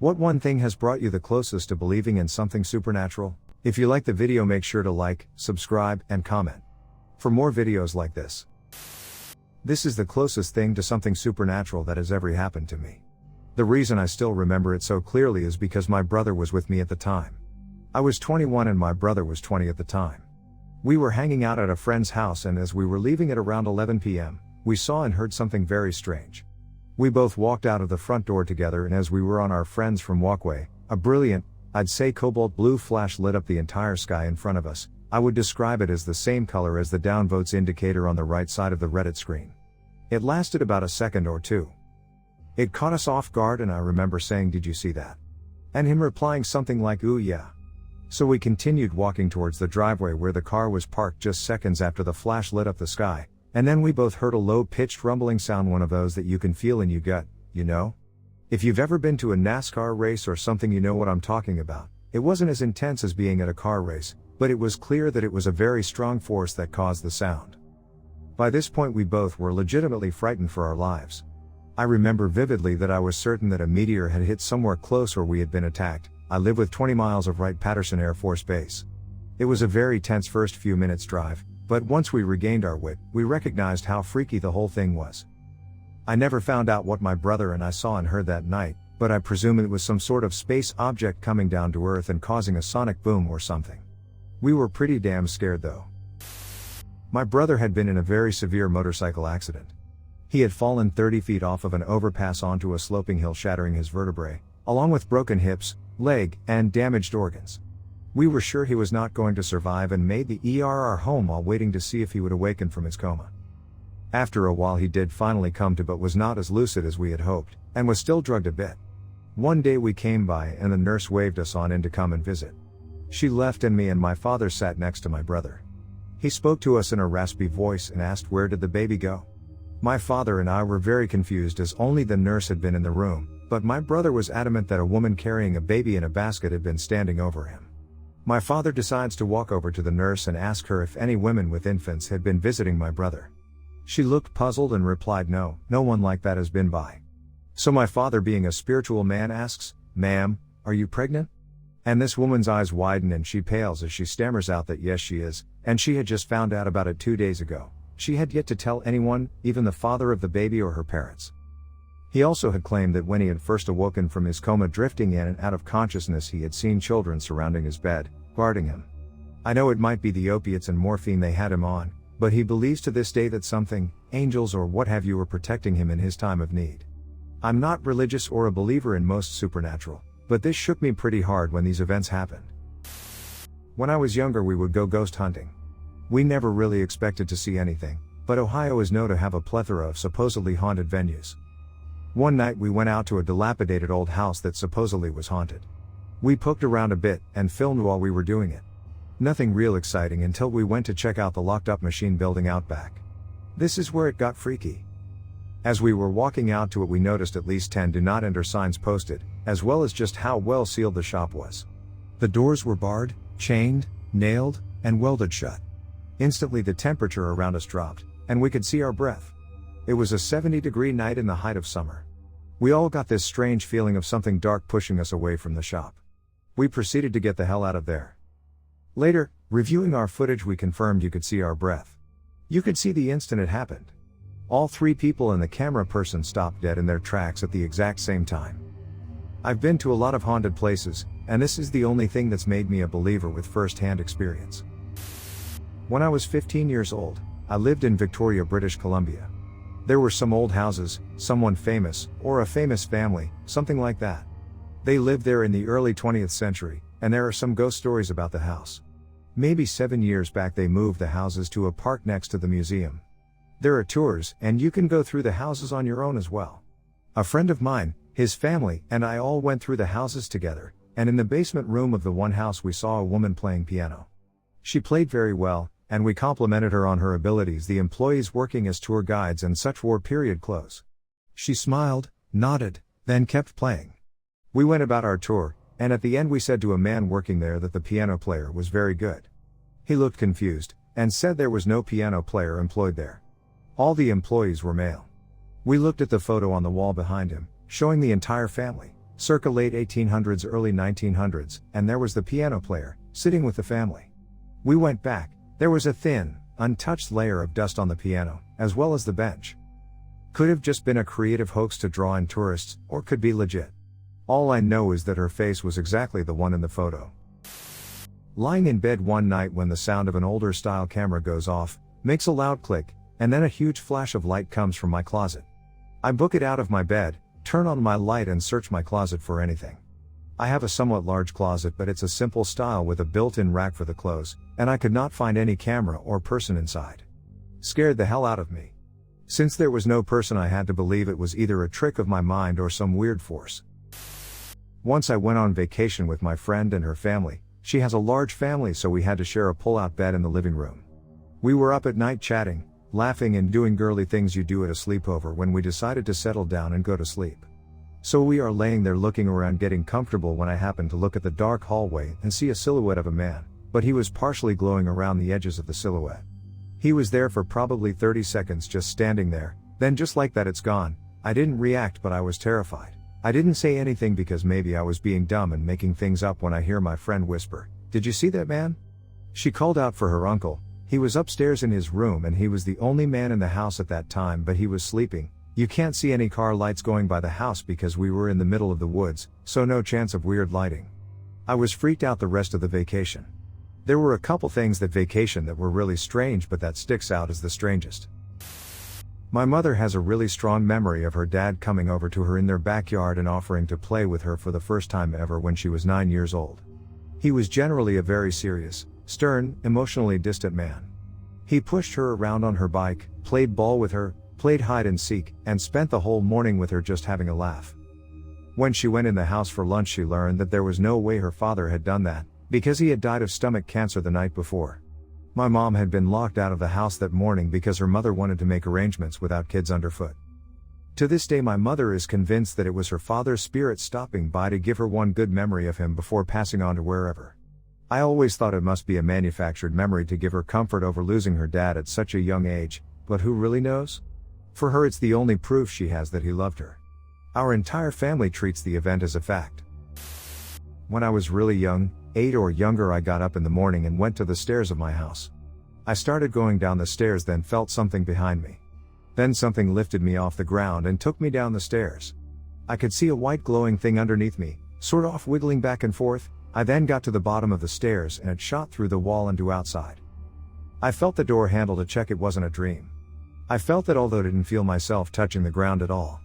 What one thing has brought you the closest to believing in something supernatural? If you like the video, make sure to like, subscribe, and comment for more videos like this. This is the closest thing to something supernatural that has ever happened to me. The reason I still remember it so clearly is because my brother was with me at the time. I was 21 and my brother was 20 at the time. We were hanging out at a friend's house, and as we were leaving at around 11 p.m., we saw and heard something very strange. We both walked out of the front door together, and as we were on our friends from walkway, a brilliant, I'd say cobalt blue flash lit up the entire sky in front of us. I would describe it as the same color as the downvotes indicator on the right side of the Reddit screen. It lasted about a second or two. It caught us off guard, and I remember saying, "Did you see that?" And him replying something like, "Ooh yeah." So we continued walking towards the driveway where the car was parked just seconds after the flash lit up the sky, and then we both heard a low-pitched rumbling sound, one of those that you can feel in your gut, you know? If you've ever been to a NASCAR race or something, you know what I'm talking about. It wasn't as intense as being at a car race, but it was clear that it was a very strong force that caused the sound. By this point we both were legitimately frightened for our lives. I remember vividly that I was certain that a meteor had hit somewhere close or we had been attacked. I live with 20 miles of Wright-Patterson Air Force Base. It was a very tense first few minutes drive, but once we regained our wit, we recognized how freaky the whole thing was. I never found out what my brother and I saw and heard that night, but I presume it was some sort of space object coming down to Earth and causing a sonic boom or something. We were pretty damn scared though. My brother had been in a very severe motorcycle accident. He had fallen 30 feet off of an overpass onto a sloping hill, shattering his vertebrae, along with broken hips, leg, and damaged organs. We were sure he was not going to survive and made the ER our home while waiting to see if he would awaken from his coma. After a while he did finally come to, but was not as lucid as we had hoped, and was still drugged a bit. One day we came by and the nurse waved us on in to come and visit. She left and me and my father sat next to my brother. He spoke to us in a raspy voice and asked, "Where did the baby go?" My father and I were very confused as only the nurse had been in the room, but my brother was adamant that a woman carrying a baby in a basket had been standing over him. My father decides to walk over to the nurse and ask her if any women with infants had been visiting my brother. She looked puzzled and replied, "No, no one like that has been by." So my father, being a spiritual man, asks, "Ma'am, are you pregnant?" And this woman's eyes widen and she pales as she stammers out that yes she is, and she had just found out about it 2 days ago. She had yet to tell anyone, even the father of the baby or her parents. He also had claimed that when he had first awoken from his coma, drifting in and out of consciousness, he had seen children surrounding his bed, guarding him. I know it might be the opiates and morphine they had him on, but he believes to this day that something, angels or what have you, were protecting him in his time of need. I'm not religious or a believer in most supernatural, but this shook me pretty hard when these events happened. When I was younger we would go ghost hunting. We never really expected to see anything, but Ohio is known to have a plethora of supposedly haunted venues. One night we went out to a dilapidated old house that supposedly was haunted. We poked around a bit and filmed while we were doing it. Nothing real exciting until we went to check out the locked up machine building out back. This is where it got freaky. As we were walking out to it we noticed at least 10 do not enter signs posted, as well as just how well sealed the shop was. The doors were barred, chained, nailed, and welded shut. Instantly the temperature around us dropped, and we could see our breath. It was a 70-degree night in the height of summer. We all got this strange feeling of something dark pushing us away from the shop. We proceeded to get the hell out of there. Later, reviewing our footage, we confirmed you could see our breath. You could see the instant it happened. All 3 people and the camera person stopped dead in their tracks at the exact same time. I've been to a lot of haunted places, and this is the only thing that's made me a believer with first-hand experience. When I was 15 years old, I lived in Victoria, British Columbia. There were some old houses, someone famous, or a famous family, something like that. They lived there in the early 20th century, and there are some ghost stories about the house. Maybe 7 years back they moved the houses to a park next to the museum. There are tours, and you can go through the houses on your own as well. A friend of mine, his family, and I all went through the houses together, and in the basement room of the one house we saw a woman playing piano. She played very well, and we complimented her on her abilities. The employees working as tour guides and such wore period clothes. She smiled, nodded, then kept playing. We went about our tour, and at the end we said to a man working there that the piano player was very good. He looked confused, and said there was no piano player employed there. All the employees were male. We looked at the photo on the wall behind him, showing the entire family, circa late 1800s, early 1900s, and there was the piano player, sitting with the family. We went back, there was a thin, untouched layer of dust on the piano, as well as the bench. Could have just been a creative hoax to draw in tourists, or could be legit. All I know is that her face was exactly the one in the photo. Lying in bed one night when the sound of an older style camera goes off, makes a loud click, and then a huge flash of light comes from my closet. I book it out of my bed, turn on my light and search my closet for anything. I have a somewhat large closet, but it's a simple style with a built-in rack for the clothes, and I could not find any camera or person inside. Scared the hell out of me. Since there was no person, I had to believe it was either a trick of my mind or some weird force. Once I went on vacation with my friend and her family. She has a large family, so we had to share a pull-out bed in the living room. We were up at night chatting, laughing and doing girly things you do at a sleepover when we decided to settle down and go to sleep. So we are laying there looking around getting comfortable when I happen to look at the dark hallway and see a silhouette of a man, but he was partially glowing around the edges of the silhouette. He was there for probably 30 seconds just standing there, then just like that it's gone. I didn't react, but I was terrified. I didn't say anything because maybe I was being dumb and making things up when I hear my friend whisper, "Did you see that man?" She called out for her uncle. He was upstairs in his room and he was the only man in the house at that time, but he was sleeping. You can't see any car lights going by the house because we were in the middle of the woods, so no chance of weird lighting. I was freaked out the rest of the vacation. There were a couple things that vacation that were really strange, but that sticks out as the strangest. My mother has a really strong memory of her dad coming over to her in their backyard and offering to play with her for the first time ever when she was 9 years old. He was generally a very serious, stern, emotionally distant man. He pushed her around on her bike, played ball with her, played hide and seek, and spent the whole morning with her just having a laugh. When she went in the house for lunch, she learned that there was no way her father had done that, because he had died of stomach cancer the night before. My mom had been locked out of the house that morning because her mother wanted to make arrangements without kids underfoot. To this day, my mother is convinced that it was her father's spirit stopping by to give her one good memory of him before passing on to wherever. I always thought it must be a manufactured memory to give her comfort over losing her dad at such a young age, but who really knows? For her, it's the only proof she has that he loved her. Our entire family treats the event as a fact. When I was really young, 8 or younger, I got up in the morning and went to the stairs of my house. I started going down the stairs, then felt something behind me. Then something lifted me off the ground and took me down the stairs. I could see a white glowing thing underneath me, sort of wiggling back and forth. I then got to the bottom of the stairs and it shot through the wall and to outside. I felt the door handle to check it wasn't a dream. I felt that, although I didn't feel myself touching the ground at all.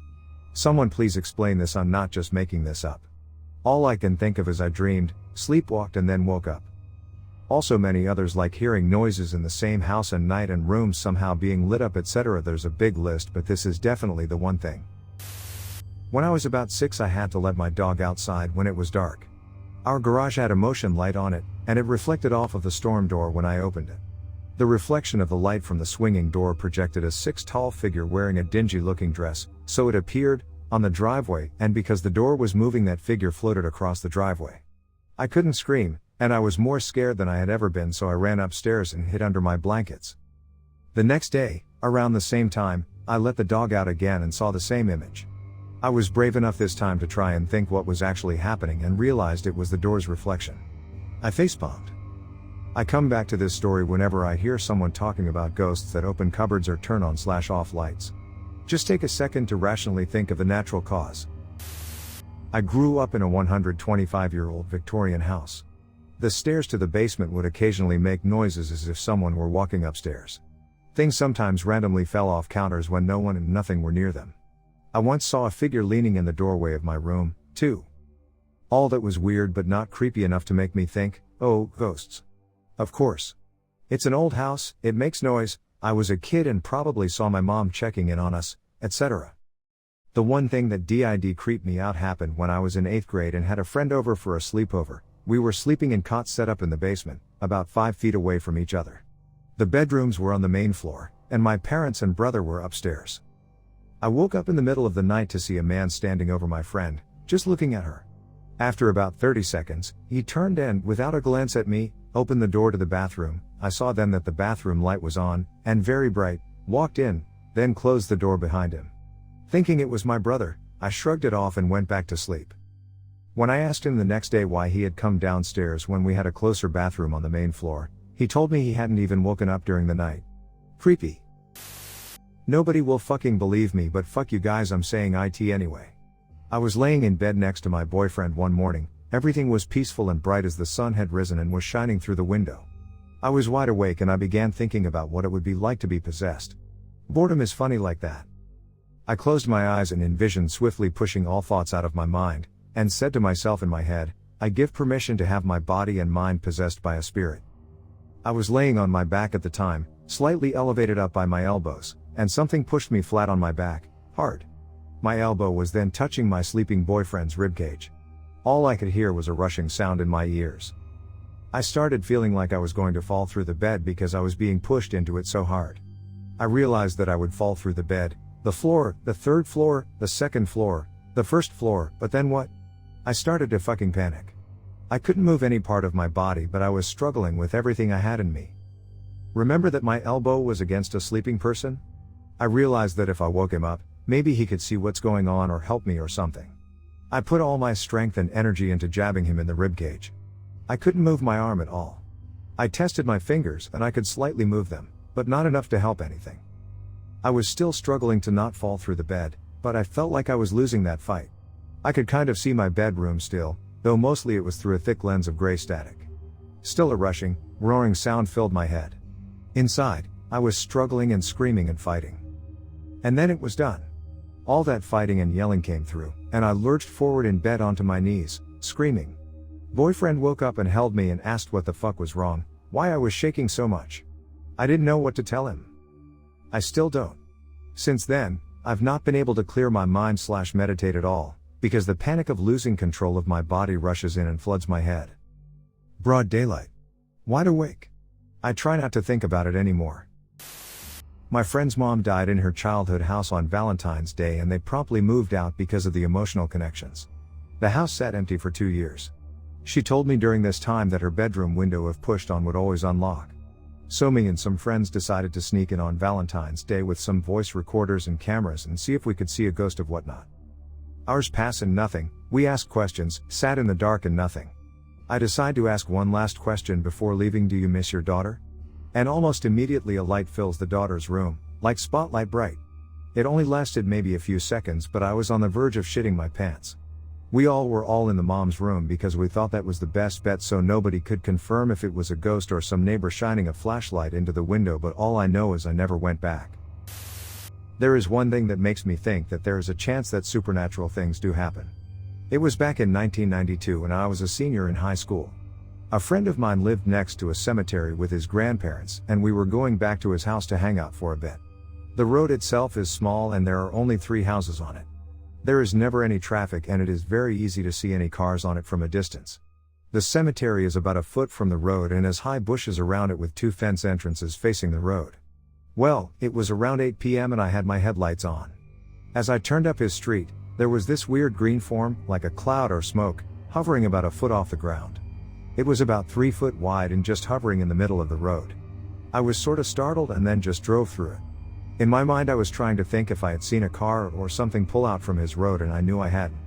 Someone please explain this, I'm not just making this up. All I can think of is I dreamed, sleepwalked and then woke up. Also many others, like hearing noises in the same house and night and rooms somehow being lit up, etc. There's a big list, but this is definitely the one thing. When I was about 6, I had to let my dog outside when it was dark. Our garage had a motion light on it, and it reflected off of the storm door when I opened it. The reflection of the light from the swinging door projected a 6-tall figure wearing a dingy looking dress, so it appeared, on the driveway, and because the door was moving, that figure floated across the driveway. I couldn't scream, and I was more scared than I had ever been, so I ran upstairs and hid under my blankets. The next day, around the same time, I let the dog out again and saw the same image. I was brave enough this time to try and think what was actually happening and realized it was the door's reflection. I facepalmed. I come back to this story whenever I hear someone talking about ghosts that open cupboards or turn on/off lights. Just take a second to rationally think of the natural cause. I grew up in a 125-year-old Victorian house. The stairs to the basement would occasionally make noises as if someone were walking upstairs. Things sometimes randomly fell off counters when no one and nothing were near them. I once saw a figure leaning in the doorway of my room, too. All that was weird but not creepy enough to make me think, oh, ghosts. Of course. It's an old house, it makes noise, I was a kid and probably saw my mom checking in on us, etc. The one thing that did creep me out happened when I was in 8th grade and had a friend over for a sleepover. We were sleeping in cots set up in the basement, about 5 feet away from each other. The bedrooms were on the main floor, and my parents and brother were upstairs. I woke up in the middle of the night to see a man standing over my friend, just looking at her. After about 30 seconds, he turned and, without a glance at me, opened the door to the bathroom. I saw then that the bathroom light was on, and very bright, walked in, then closed the door behind him. Thinking it was my brother, I shrugged it off and went back to sleep. When I asked him the next day why he had come downstairs when we had a closer bathroom on the main floor, he told me he hadn't even woken up during the night. Creepy. Nobody will fucking believe me, but fuck you guys, I'm saying it anyway. I was laying in bed next to my boyfriend one morning. Everything was peaceful and bright as the sun had risen and was shining through the window. I was wide awake and I began thinking about what it would be like to be possessed. Boredom is funny like that. I closed my eyes and envisioned swiftly pushing all thoughts out of my mind, and said to myself in my head, I give permission to have my body and mind possessed by a spirit. I was laying on my back at the time, slightly elevated up by my elbows, and something pushed me flat on my back, hard. My elbow was then touching my sleeping boyfriend's ribcage. All I could hear was a rushing sound in my ears. I started feeling like I was going to fall through the bed because I was being pushed into it so hard. I realized that I would fall through the bed, the floor, the third floor, the second floor, the first floor, but then what? I started to fucking panic. I couldn't move any part of my body, but I was struggling with everything I had in me. Remember that my elbow was against a sleeping person? I realized that if I woke him up, maybe he could see what's going on or help me or something. I put all my strength and energy into jabbing him in the ribcage. I couldn't move my arm at all. I tested my fingers and I could slightly move them, but not enough to help anything. I was still struggling to not fall through the bed, but I felt like I was losing that fight. I could kind of see my bedroom still, though mostly it was through a thick lens of gray static. Still a rushing, roaring sound filled my head. Inside, I was struggling and screaming and fighting. And then it was done. All that fighting and yelling came through, and I lurched forward in bed onto my knees, screaming. Boyfriend woke up and held me and asked what the fuck was wrong, why I was shaking so much. I didn't know what to tell him. I still don't. Since then, I've not been able to clear my mind/meditate at all, because the panic of losing control of my body rushes in and floods my head. Broad daylight. Wide awake. I try not to think about it anymore. My friend's mom died in her childhood house on Valentine's Day and they promptly moved out because of the emotional connections. The house sat empty for 2 years. She told me during this time that her bedroom window, if pushed on, would always unlock. So me and some friends decided to sneak in on Valentine's Day with some voice recorders and cameras and see if we could see a ghost of whatnot. Hours pass and nothing. We asked questions, sat in the dark and nothing. I decide to ask one last question before leaving. Do you miss your daughter? And almost immediately a light fills the daughter's room, like spotlight bright. It only lasted maybe a few seconds, but I was on the verge of shitting my pants. We all were in the mom's room because we thought that was the best bet, so nobody could confirm if it was a ghost or some neighbor shining a flashlight into the window, but all I know is I never went back. There is one thing that makes me think that there is a chance that supernatural things do happen. It was back in 1992 and I was a senior in high school. A friend of mine lived next to a cemetery with his grandparents, and we were going back to his house to hang out for a bit. The road itself is small and there are only 3 houses on it. There is never any traffic and it is very easy to see any cars on it from a distance. The cemetery is about a foot from the road and has high bushes around it with 2 fence entrances facing the road. Well, it was around 8 p.m. and I had my headlights on. As I turned up his street, there was this weird green form, like a cloud or smoke, hovering about a foot off the ground. It was about 3 foot wide and just hovering in the middle of the road. I was sort of startled and then just drove through it. In my mind I was trying to think if I had seen a car or something pull out from his road, and I knew I hadn't.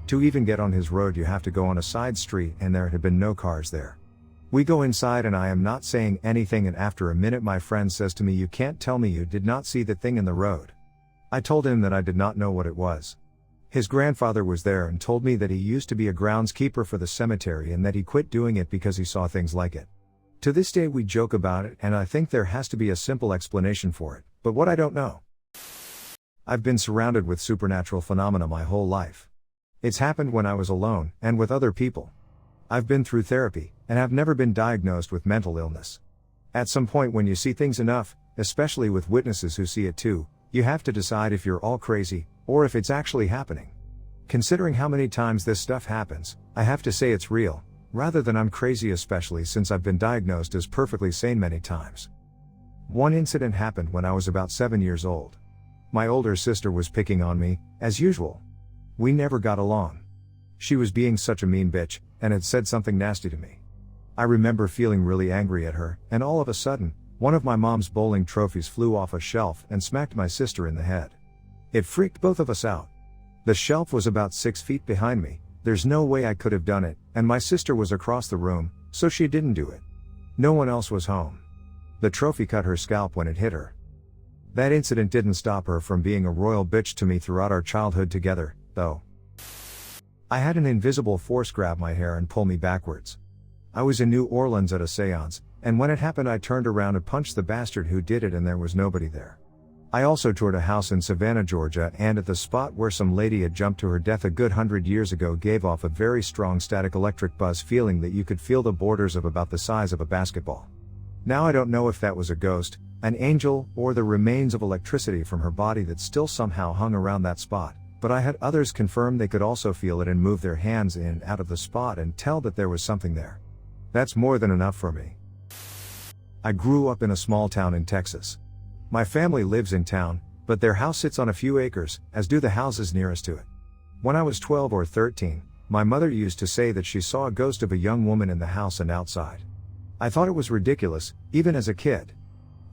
To even get on his road you have to go on a side street, and there had been no cars there. We go inside and I am not saying anything, and after a minute my friend says to me, "You can't tell me you did not see that thing in the road." I told him that I did not know what it was. His grandfather was there and told me that he used to be a groundskeeper for the cemetery and that he quit doing it because he saw things like it. To this day we joke about it, and I think there has to be a simple explanation for it, but what I don't know. I've been surrounded with supernatural phenomena my whole life. It's happened when I was alone, and with other people. I've been through therapy, and have never been diagnosed with mental illness. At some point when you see things enough, especially with witnesses who see it too, you have to decide if you're all crazy, or if it's actually happening. Considering how many times this stuff happens, I have to say it's real, rather than I'm crazy, especially since I've been diagnosed as perfectly sane many times. One incident happened when I was about 7 years old. My older sister was picking on me, as usual. We never got along. She was being such a mean bitch, and had said something nasty to me. I remember feeling really angry at her, and all of a sudden, one of my mom's bowling trophies flew off a shelf and smacked my sister in the head. It freaked both of us out. The shelf was about 6 feet behind me, there's no way I could have done it, and my sister was across the room, so she didn't do it. No one else was home. The trophy cut her scalp when it hit her. That incident didn't stop her from being a royal bitch to me throughout our childhood together, though. I had an invisible force grab my hair and pull me backwards. I was in New Orleans at a seance, and when it happened I turned around and punched the bastard who did it, and there was nobody there. I also toured a house in Savannah, Georgia, and at the spot where some lady had jumped to her death a good 100 years ago gave off a very strong static electric buzz feeling that you could feel the borders of about the size of a basketball. Now I don't know if that was a ghost, an angel, or the remains of electricity from her body that still somehow hung around that spot, but I had others confirm they could also feel it and move their hands in and out of the spot and tell that there was something there. That's more than enough for me. I grew up in a small town in Texas. My family lives in town, but their house sits on a few acres, as do the houses nearest to it. When I was 12 or 13, my mother used to say that she saw a ghost of a young woman in the house and outside. I thought it was ridiculous, even as a kid.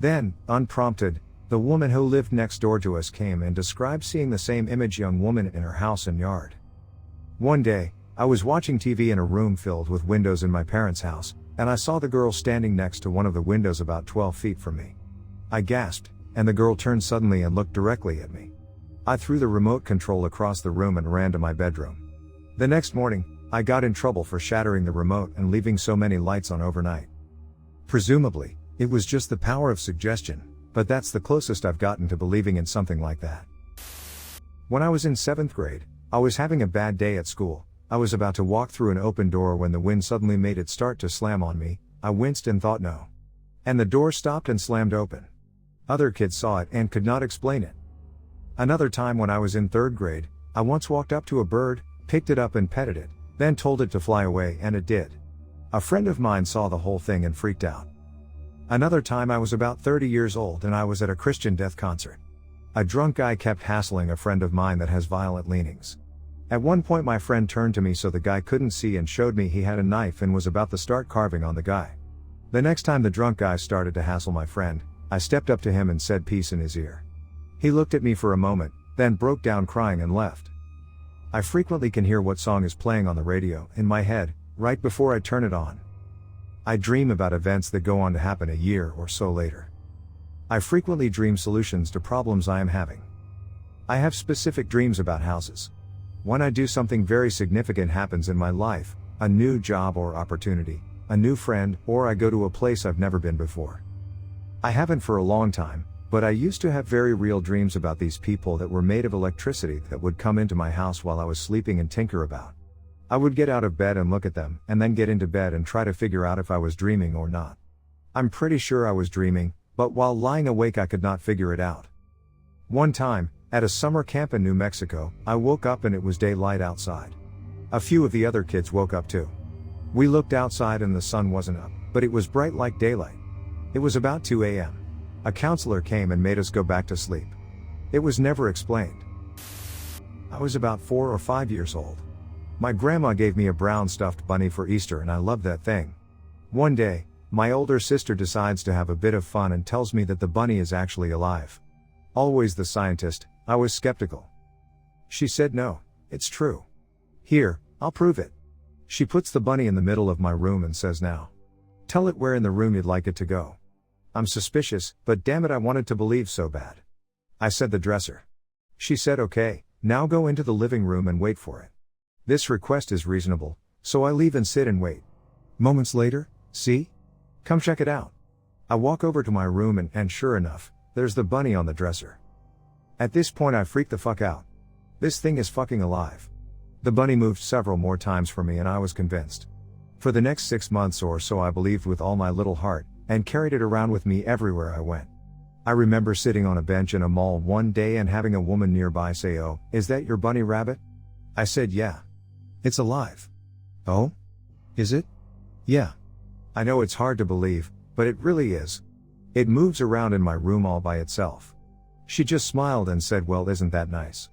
Then, unprompted, the woman who lived next door to us came and described seeing the same young woman in her house and yard. One day, I was watching TV in a room filled with windows in my parents' house, and I saw the girl standing next to one of the windows about 12 feet from me. I gasped, and the girl turned suddenly and looked directly at me. I threw the remote control across the room and ran to my bedroom. The next morning, I got in trouble for shattering the remote and leaving so many lights on overnight. Presumably, it was just the power of suggestion, but that's the closest I've gotten to believing in something like that. When I was in 7th grade, I was having a bad day at school. I was about to walk through an open door when the wind suddenly made it start to slam on me. I winced and thought no. And the door stopped and slammed open. Other kids saw it and could not explain it. Another time when I was in 3rd grade, I once walked up to a bird, picked it up and petted it, then told it to fly away, and it did. A friend of mine saw the whole thing and freaked out. Another time I was about 30 years old and I was at a Christian death concert. A drunk guy kept hassling a friend of mine that has violent leanings. At one point my friend turned to me so the guy couldn't see and showed me he had a knife and was about to start carving on the guy. The next time the drunk guy started to hassle my friend, I stepped up to him and said peace in his ear. He looked at me for a moment, then broke down crying and left. I frequently can hear what song is playing on the radio in my head, right before I turn it on. I dream about events that go on to happen a year or so later. I frequently dream solutions to problems I am having. I have specific dreams about houses. When I do something very significant happens in my life, a new job or opportunity, a new friend, or I go to a place I've never been before. I haven't for a long time, but I used to have very real dreams about these people that were made of electricity that would come into my house while I was sleeping and tinker about. I would get out of bed and look at them, and then get into bed and try to figure out if I was dreaming or not. I'm pretty sure I was dreaming, but while lying awake I could not figure it out. One time, at a summer camp in New Mexico, I woke up and it was daylight outside. A few of the other kids woke up too. We looked outside and the sun wasn't up, but it was bright like daylight. It was about 2 a.m. A counselor came and made us go back to sleep. It was never explained. I was about 4 or 5 years old. My grandma gave me a brown stuffed bunny for Easter and I loved that thing. One day, my older sister decides to have a bit of fun and tells me that the bunny is actually alive. Always the scientist, I was skeptical. She said no, it's true. Here, I'll prove it. She puts the bunny in the middle of my room and says now. Tell it where in the room you'd like it to go. I'm suspicious, but damn it I wanted to believe so bad. I said the dresser. She said okay, now go into the living room and wait for it. This request is reasonable, so I leave and sit and wait. Moments later, see? Come check it out. I walk over to my room and sure enough, there's the bunny on the dresser. At this point I freak the fuck out. This thing is fucking alive. The bunny moved several more times for me and I was convinced. For the next 6 months or so I believed with all my little heart, and carried it around with me everywhere I went. I remember sitting on a bench in a mall one day and having a woman nearby say, "Oh, is that your bunny rabbit?" I said, "Yeah. It's alive." "Oh? Is it?" "Yeah. I know it's hard to believe, but it really is. It moves around in my room all by itself." She just smiled and said, "Well, isn't that nice?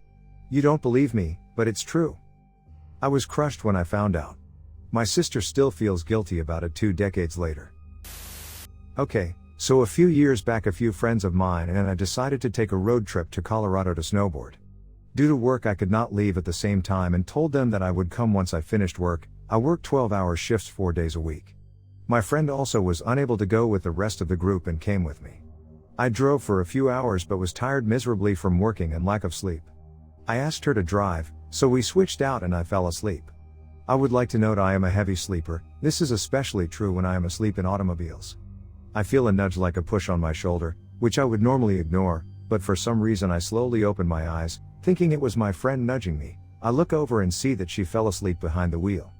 You don't believe me, but it's true." I was crushed when I found out. My sister still feels guilty about it 2 decades later. Okay, so a few years back a few friends of mine and I decided to take a road trip to Colorado to snowboard. Due to work I could not leave at the same time and told them that I would come once I finished work. I worked 12-hour shifts 4 days a week. My friend also was unable to go with the rest of the group and came with me. I drove for a few hours but was tired miserably from working and lack of sleep. I asked her to drive, so we switched out and I fell asleep. I would like to note I am a heavy sleeper. This is especially true when I am asleep in automobiles. I feel a nudge like a push on my shoulder, which I would normally ignore, but for some reason I slowly open my eyes, thinking it was my friend nudging me. I look over and see that she fell asleep behind the wheel.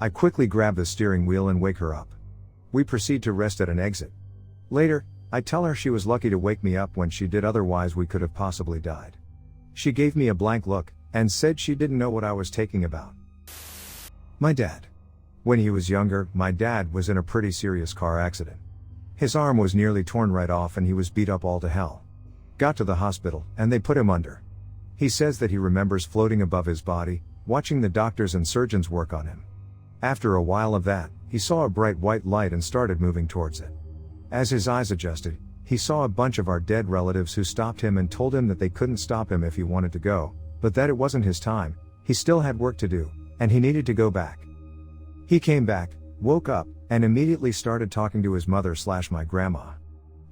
I quickly grab the steering wheel and wake her up. We proceed to rest at an exit. Later, I tell her she was lucky to wake me up when she did, otherwise we could have possibly died. She gave me a blank look, and said she didn't know what I was talking about. My dad. When he was younger, my dad was in a pretty serious car accident. His arm was nearly torn right off and he was beat up all to hell. Got to the hospital, and they put him under. He says that he remembers floating above his body, watching the doctors and surgeons work on him. After a while of that, he saw a bright white light and started moving towards it. As his eyes adjusted, he saw a bunch of our dead relatives who stopped him and told him that they couldn't stop him if he wanted to go, but that it wasn't his time, he still had work to do, and he needed to go back. He came back, woke up, and immediately started talking to his mother/my grandma.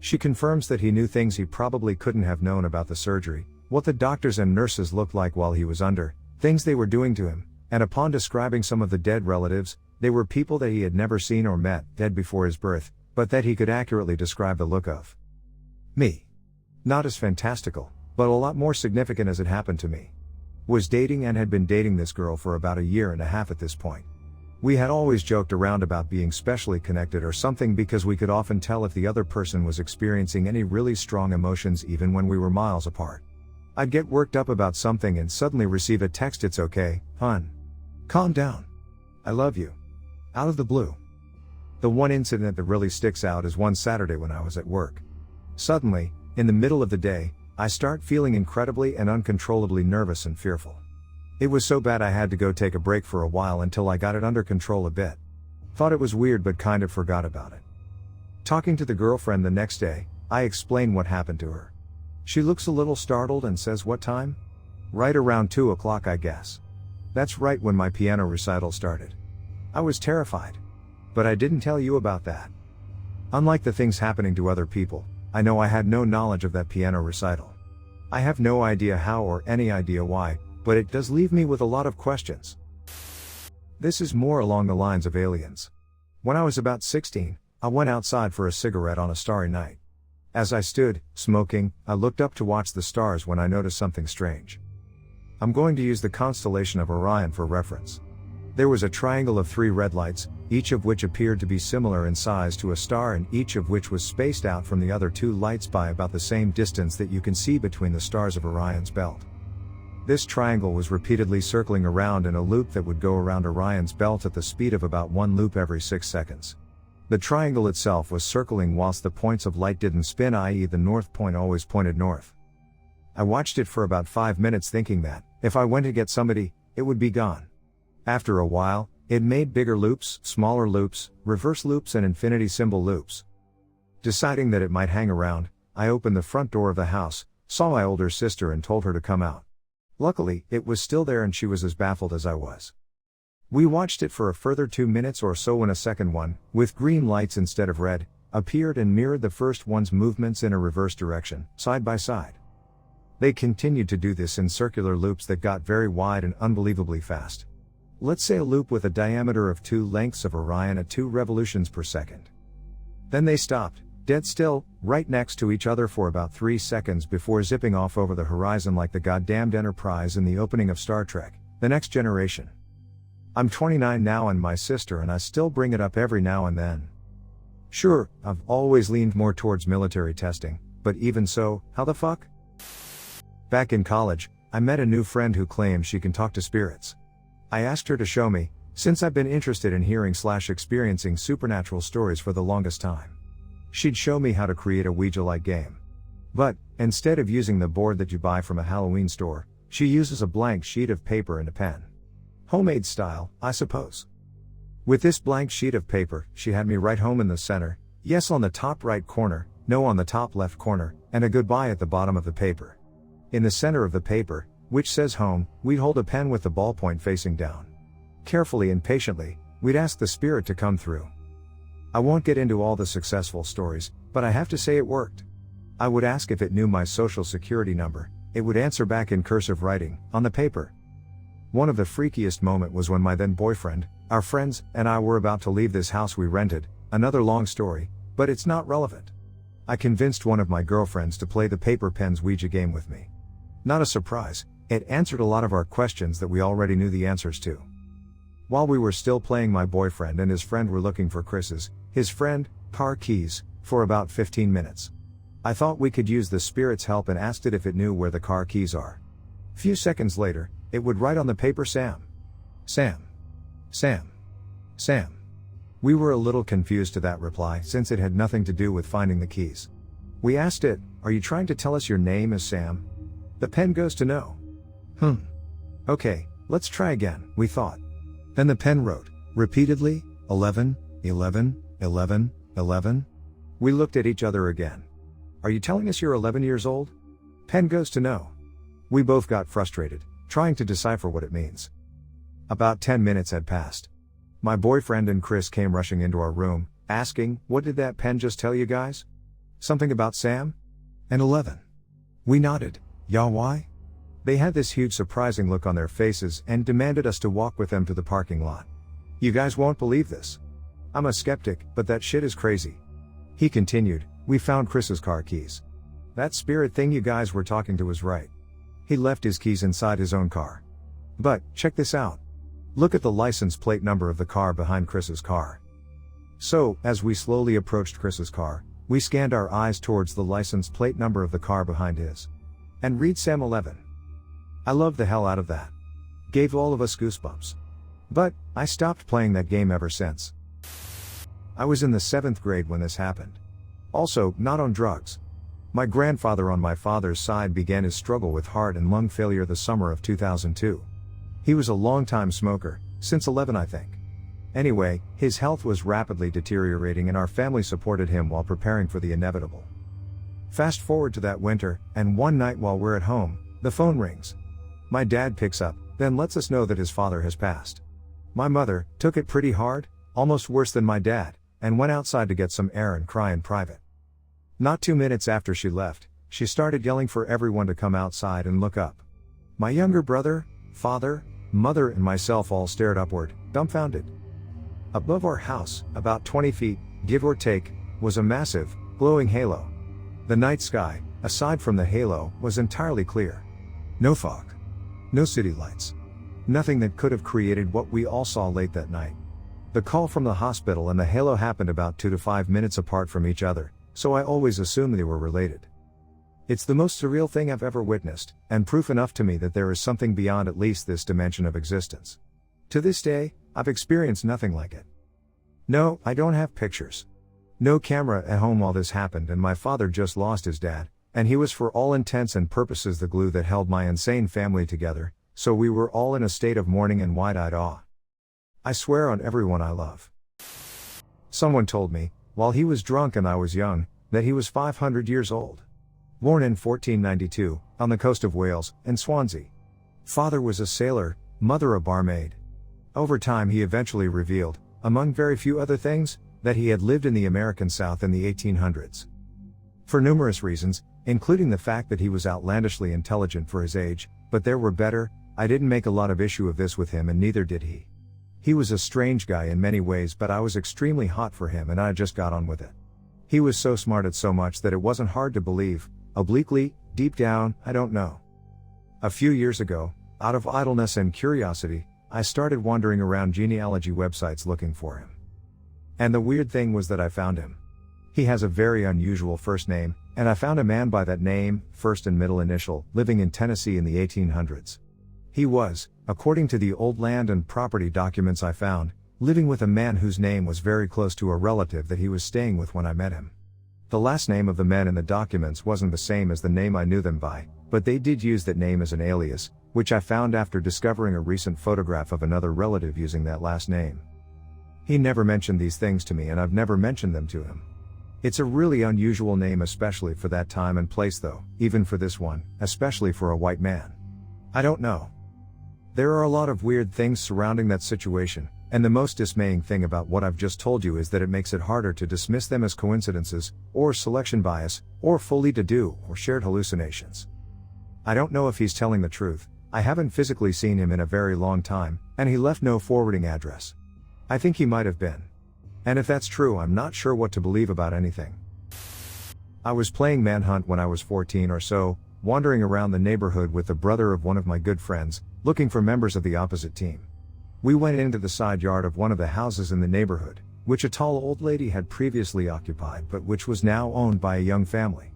She confirms that he knew things he probably couldn't have known about the surgery, what the doctors and nurses looked like while he was under, things they were doing to him, and upon describing some of the dead relatives, they were people that he had never seen or met, dead before his birth, but that he could accurately describe the look of. Me. Not as fantastical, but a lot more significant as it happened to me. Was dating and had been dating this girl for about 1.5 years at this point. We had always joked around about being specially connected or something because we could often tell if the other person was experiencing any really strong emotions even when we were miles apart. I'd get worked up about something and suddenly receive a text, "It's okay, hon. Calm down. I love you." Out of the blue. The one incident that really sticks out is one Saturday when I was at work. Suddenly, in the middle of the day, I start feeling incredibly and uncontrollably nervous and fearful. It was so bad I had to go take a break for a while until I got it under control a bit. Thought it was weird but kind of forgot about it. Talking to the girlfriend the next day, I explain what happened to her. She looks a little startled and says, "What time?" "Right around 2 o'clock, I guess." That's right when my piano recital started. I was terrified. But I didn't tell you about that. Unlike the things happening to other people, I know I had no knowledge of that piano recital. I have no idea how or any idea why, but it does leave me with a lot of questions. This is more along the lines of aliens. When I was about 16, I went outside for a cigarette on a starry night. As I stood, smoking, I looked up to watch the stars when I noticed something strange. I'm going to use the constellation of Orion for reference. There was a triangle of 3 red lights, each of which appeared to be similar in size to a star and each of which was spaced out from the other 2 lights by about the same distance that you can see between the stars of Orion's belt. This triangle was repeatedly circling around in a loop that would go around Orion's belt at the speed of about 1 loop every 6 seconds. The triangle itself was circling whilst the points of light didn't spin, i.e. the north point always pointed north. I watched it for about 5 minutes thinking that, if I went to get somebody, it would be gone. After a while, it made bigger loops, smaller loops, reverse loops and infinity symbol loops. Deciding that it might hang around, I opened the front door of the house, saw my older sister and told her to come out. Luckily, it was still there and she was as baffled as I was. We watched it for a further 2 minutes or so when a second one, with green lights instead of red, appeared and mirrored the first one's movements in a reverse direction, side by side. They continued to do this in circular loops that got very wide and unbelievably fast. Let's say a loop with a diameter of 2 lengths of Orion at 2 revolutions per second. Then they stopped, dead still, right next to each other for about 3 seconds before zipping off over the horizon like the goddamned Enterprise in the opening of Star Trek, The Next Generation. I'm 29 now and my sister and I still bring it up every now and then. Sure, I've always leaned more towards military testing, but even so, how the fuck? Back in college, I met a new friend who claims she can talk to spirits. I asked her to show me, since I've been interested in hearing/experiencing supernatural stories for the longest time. She'd show me how to create a Ouija-like game. But, instead of using the board that you buy from a Halloween store, she uses a blank sheet of paper and a pen. Homemade style, I suppose. With this blank sheet of paper, she had me write home in the center, yes on the top right corner, no on the top left corner, and a goodbye at the bottom of the paper. In the center of the paper, which says home, we'd hold a pen with the ballpoint facing down. Carefully and patiently, we'd ask the spirit to come through. I won't get into all the successful stories, but I have to say it worked. I would ask if it knew my social security number, it would answer back in cursive writing, on the paper. One of the freakiest moments was when my then boyfriend, our friends, and I were about to leave this house we rented, another long story, but it's not relevant. I convinced one of my girlfriends to play the paper pen's Ouija game with me. Not a surprise, it answered a lot of our questions that we already knew the answers to. While we were still playing, my boyfriend and his friend were looking for his friend, car keys, for about 15 minutes. I thought we could use the spirit's help and asked it if it knew where the car keys are. Few seconds later, it would write on the paper Sam. Sam. Sam. Sam. We were a little confused to that reply since it had nothing to do with finding the keys. We asked it, "Are you trying to tell us your name is Sam?" The pen goes to no. Okay, let's try again, we thought. Then the pen wrote, repeatedly, 11, 11, 11, 11. We looked at each other again. "Are you telling us you're 11 years old?" Pen goes to no. We both got frustrated, trying to decipher what it means. About 10 minutes had passed. My boyfriend and Chris came rushing into our room, asking, "What did that pen just tell you guys? Something about Sam? And 11. We nodded. "Yeah, why?" They had this huge surprising look on their faces and demanded us to walk with them to the parking lot. "You guys won't believe this. I'm a skeptic, but that shit is crazy." He continued, "We found Chris's car keys. That spirit thing you guys were talking to was right. He left his keys inside his own car. But, check this out. Look at the license plate number of the car behind Chris's car." So, as we slowly approached Chris's car, we scanned our eyes towards the license plate number of the car behind his. And read Sam 11. I loved the hell out of that. Gave all of us goosebumps. But, I stopped playing that game ever since. I was in the 7th grade when this happened. Also, not on drugs. My grandfather on my father's side began his struggle with heart and lung failure the summer of 2002. He was a long-time smoker, since 11 I think. Anyway, his health was rapidly deteriorating and our family supported him while preparing for the inevitable. Fast forward to that winter, and one night while we're at home, the phone rings. My dad picks up, then lets us know that his father has passed. My mother took it pretty hard, almost worse than my dad, and went outside to get some air and cry in private. Not 2 minutes after she left, she started yelling for everyone to come outside and look up. My younger brother, father, mother and myself all stared upward, dumbfounded. Above our house, about 20 feet, give or take, was a massive, glowing halo. The night sky, aside from the halo, was entirely clear. No fog. No city lights. Nothing that could have created what we all saw late that night. The call from the hospital and the halo happened about 2 to 5 minutes apart from each other, so I always assumed they were related. It's the most surreal thing I've ever witnessed, and proof enough to me that there is something beyond at least this dimension of existence. To this day, I've experienced nothing like it. No, I don't have pictures. No camera at home while this happened, and my father just lost his dad, and he was for all intents and purposes the glue that held my insane family together, so we were all in a state of mourning and wide-eyed awe. I swear on everyone I love. Someone told me, while he was drunk and I was young, that he was 500 years old. Born in 1492, on the coast of Wales, and Swansea. Father was a sailor, mother a barmaid. Over time he eventually revealed, among very few other things, that he had lived in the American South in the 1800s. For numerous reasons, including the fact that he was outlandishly intelligent for his age, but there were better, I didn't make a lot of issue of this with him and neither did he. He was a strange guy in many ways, but I was extremely hot for him and I just got on with it. He was so smart at so much that it wasn't hard to believe, obliquely, deep down, I don't know. A few years ago, out of idleness and curiosity, I started wandering around genealogy websites looking for him. And the weird thing was that I found him. He has a very unusual first name, and I found a man by that name, first and middle initial, living in Tennessee in the 1800s. He was, according to the old land and property documents I found, living with a man whose name was very close to a relative that he was staying with when I met him. The last name of the men in the documents wasn't the same as the name I knew them by, but they did use that name as an alias, which I found after discovering a recent photograph of another relative using that last name. He never mentioned these things to me and I've never mentioned them to him. It's a really unusual name, especially for that time and place though, even for this one, especially for a white man. I don't know. There are a lot of weird things surrounding that situation, and the most dismaying thing about what I've just told you is that it makes it harder to dismiss them as coincidences, or selection bias, or fully to-do, or shared hallucinations. I don't know if he's telling the truth. I haven't physically seen him in a very long time, and he left no forwarding address. I think he might have been. And if that's true, I'm not sure what to believe about anything. I was playing Manhunt when I was 14 or so, wandering around the neighborhood with the brother of one of my good friends, looking for members of the opposite team. We went into the side yard of one of the houses in the neighborhood, which a tall old lady had previously occupied but which was now owned by a young family.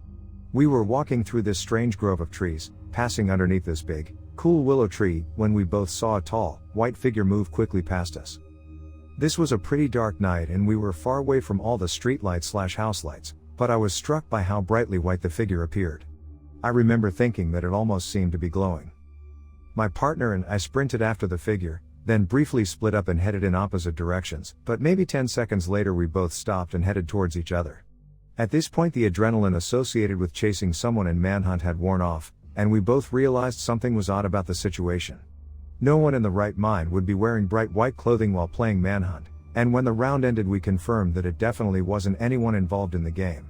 We were walking through this strange grove of trees, passing underneath this big, cool willow tree, when we both saw a tall, white figure move quickly past us. This was a pretty dark night and we were far away from all the streetlights/house lights, but I was struck by how brightly white the figure appeared. I remember thinking that it almost seemed to be glowing. My partner and I sprinted after the figure, then briefly split up and headed in opposite directions, but maybe 10 seconds later we both stopped and headed towards each other. At this point the adrenaline associated with chasing someone in Manhunt had worn off, and we both realized something was odd about the situation. No one in the right mind would be wearing bright white clothing while playing Manhunt, and when the round ended we confirmed that it definitely wasn't anyone involved in the game.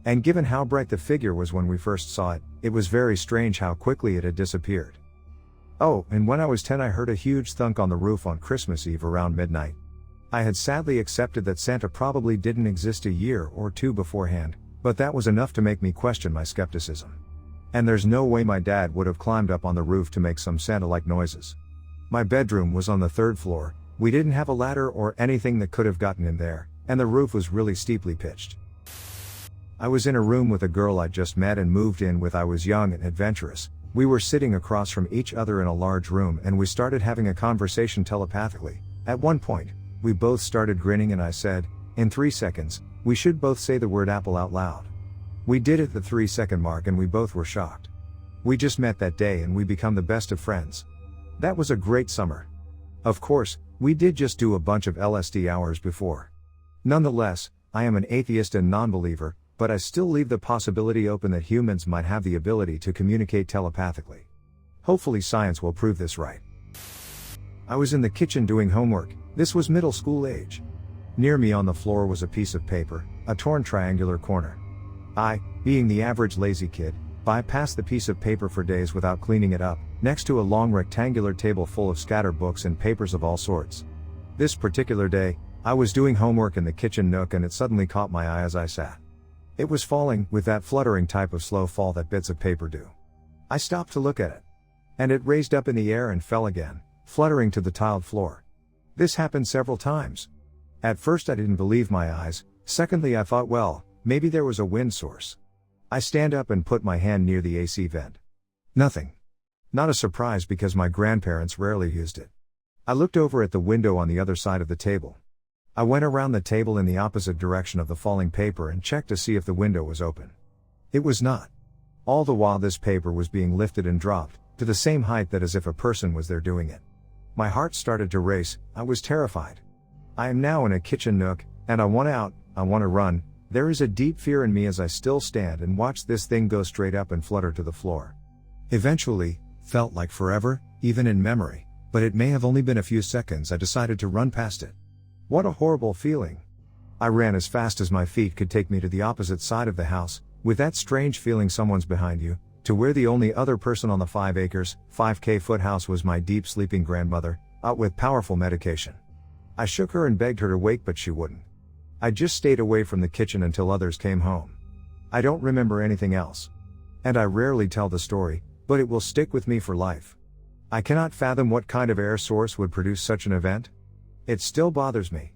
And given how bright the figure was when we first saw it, it was very strange how quickly it had disappeared. Oh, and when I was 10 I heard a huge thunk on the roof on Christmas Eve around midnight. I had sadly accepted that Santa probably didn't exist a year or two beforehand, but that was enough to make me question my skepticism. And there's no way my dad would have climbed up on the roof to make some Santa-like noises. My bedroom was on the 3rd floor, we didn't have a ladder or anything that could have gotten in there, and the roof was really steeply pitched. I was in a room with a girl I'd just met and moved in with. I was young and adventurous. We were sitting across from each other in a large room and we started having a conversation telepathically. At one point, we both started grinning and I said, in 3 seconds, we should both say the word apple out loud. We did at the 3-second mark and we both were shocked. We just met that day and we become the best of friends. That was a great summer. Of course, we did just do a bunch of LSD hours before. Nonetheless, I am an atheist and non-believer, but I still leave the possibility open that humans might have the ability to communicate telepathically. Hopefully science will prove this right. I was in the kitchen doing homework. This was middle school age. Near me on the floor was a piece of paper, a torn triangular corner. I, being the average lazy kid, bypassed the piece of paper for days without cleaning it up, next to a long rectangular table full of scattered books and papers of all sorts. This particular day, I was doing homework in the kitchen nook and it suddenly caught my eye as I sat. It was falling, with that fluttering type of slow fall that bits of paper do. I stopped to look at it. And it raised up in the air and fell again, fluttering to the tiled floor. This happened several times. At first I didn't believe my eyes, secondly I thought, well, maybe there was a wind source. I stand up and put my hand near the AC vent. Nothing. Not a surprise because my grandparents rarely used it. I looked over at the window on the other side of the table. I went around the table in the opposite direction of the falling paper and checked to see if the window was open. It was not. All the while this paper was being lifted and dropped, to the same height that as if a person was there doing it. My heart started to race, I was terrified. I am now in a kitchen nook, and I want out, I want to run. There is a deep fear in me as I still stand and watch this thing go straight up and flutter to the floor. Eventually, felt like forever, even in memory, but it may have only been a few seconds, I decided to run past it. What a horrible feeling. I ran as fast as my feet could take me to the opposite side of the house, with that strange feeling someone's behind you, to where the only other person on the 5 acres, 5K foot house was my deep sleeping grandmother, out with powerful medication. I shook her and begged her to wake but she wouldn't. I just stayed away from the kitchen until others came home. I don't remember anything else. And I rarely tell the story, but it will stick with me for life. I cannot fathom what kind of air source would produce such an event. It still bothers me.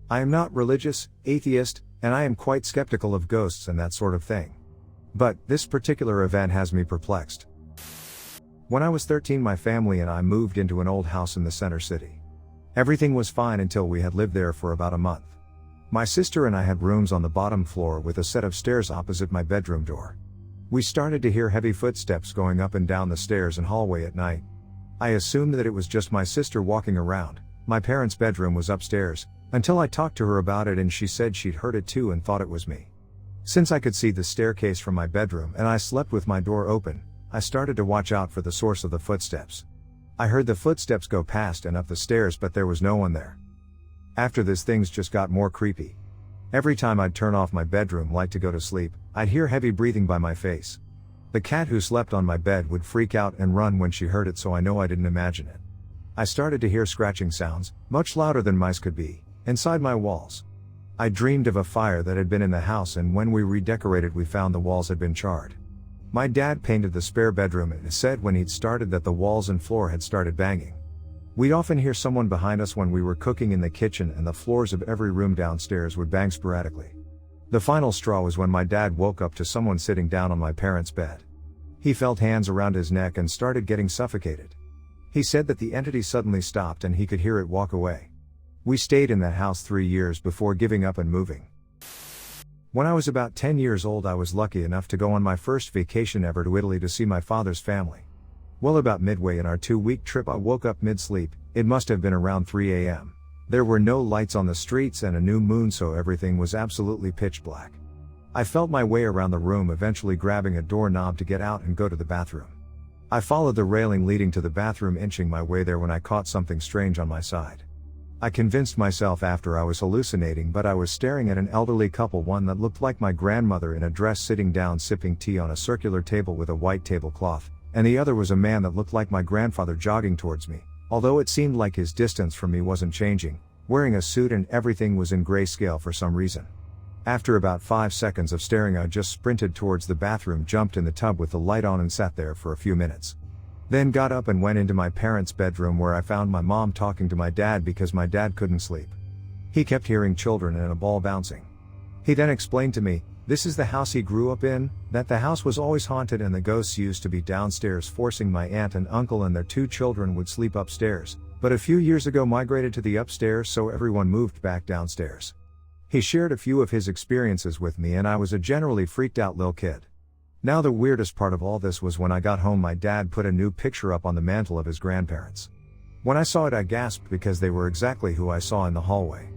I am not religious, atheist, and I am quite skeptical of ghosts and that sort of thing. But, this particular event has me perplexed. When I was 13 my family and I moved into an old house in the center city. Everything was fine until we had lived there for about a month. My sister and I had rooms on the bottom floor with a set of stairs opposite my bedroom door. We started to hear heavy footsteps going up and down the stairs and hallway at night. I assumed that it was just my sister walking around. My parents' bedroom was upstairs, until I talked to her about it and she said she'd heard it too and thought it was me. Since I could see the staircase from my bedroom and I slept with my door open, I started to watch out for the source of the footsteps. I heard the footsteps go past and up the stairs, but there was no one there. After this, things just got more creepy. Every time I'd turn off my bedroom light to go to sleep, I'd hear heavy breathing by my face. The cat who slept on my bed would freak out and run when she heard it, so I know I didn't imagine it. I started to hear scratching sounds, much louder than mice could be, inside my walls. I dreamed of a fire that had been in the house, and when we redecorated we found the walls had been charred. My dad painted the spare bedroom, and it said when he'd started that the walls and floor had started banging. We'd often hear someone behind us when we were cooking in the kitchen, and the floors of every room downstairs would bang sporadically. The final straw was when my dad woke up to someone sitting down on my parents' bed. He felt hands around his neck and started getting suffocated. He said that the entity suddenly stopped and he could hear it walk away. We stayed in that house 3 years before giving up and moving. When I was about 10 years old, I was lucky enough to go on my first vacation ever to Italy to see my father's family. Well, about midway in our 2-week trip, I woke up mid-sleep. It must have been around 3 a.m. There were no lights on the streets and a new moon, so everything was absolutely pitch black. I felt my way around the room, eventually grabbing a doorknob to get out and go to the bathroom. I followed the railing leading to the bathroom, inching my way there when I caught something strange on my side. I convinced myself after I was hallucinating, but I was staring at an elderly couple, one that looked like my grandmother in a dress sitting down sipping tea on a circular table with a white tablecloth, and the other was a man that looked like my grandfather jogging towards me, although it seemed like his distance from me wasn't changing, wearing a suit and everything was in grayscale for some reason. After about 5 seconds of staring, I just sprinted towards the bathroom, jumped in the tub with the light on and sat there for a few minutes. Then got up and went into my parents' bedroom, where I found my mom talking to my dad because my dad couldn't sleep. He kept hearing children and a ball bouncing. He then explained to me, this is the house he grew up in, that the house was always haunted and the ghosts used to be downstairs forcing my aunt and uncle and their 2 children would sleep upstairs, but a few years ago migrated to the upstairs, so everyone moved back downstairs. He shared a few of his experiences with me, and I was a generally freaked out little kid. Now the weirdest part of all this was when I got home, my dad put a new picture up on the mantle of his grandparents. When I saw it, I gasped because they were exactly who I saw in the hallway.